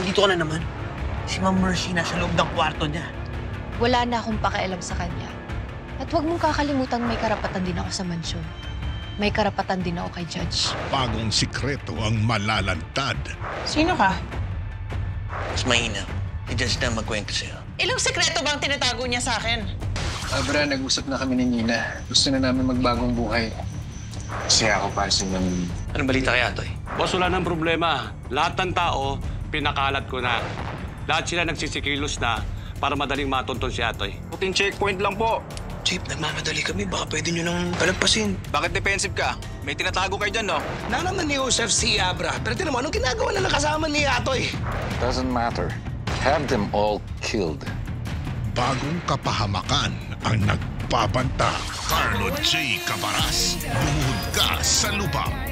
nandito ka na naman. Si Ma'am Mercy nasa loob ng kwarto niya. Wala na akong pakialam sa kanya. At huwag mong kakalimutan may karapatan din ako sa mansyon. May karapatan din ako kay Judge. Bagong sikreto ang malalantad. Sino ka? Mas mahina. Si Judge na magkwento sa'yo. Ilang sekreto bang tinatago niya sa akin? Abra, nag-usap na kami ni Nina. Gusto na namin magbagong buhay. Kasi ako para sa namin. Anong balita kaya, Toy? Boss, wala nang problema. Lahat ng tao, pinakalat ko na. Lahat sila nagsisikilos na para madaling matuntun si Atoy. Puting checkpoint lang po. Chief, nagmamadali kami. Baka pwede nyo nang palagpasin. Bakit defensive ka? May tinatago kayo dyan, no? Nalaman ni Joseph si Abra. Pero tinan mo, anong ginagawa na nakasama ni Atoy? Doesn't matter. Have them all killed. Bagong kapahamakan ang nagbabanta. Carlo J. Cabaras, lumuhod ka sa lubak.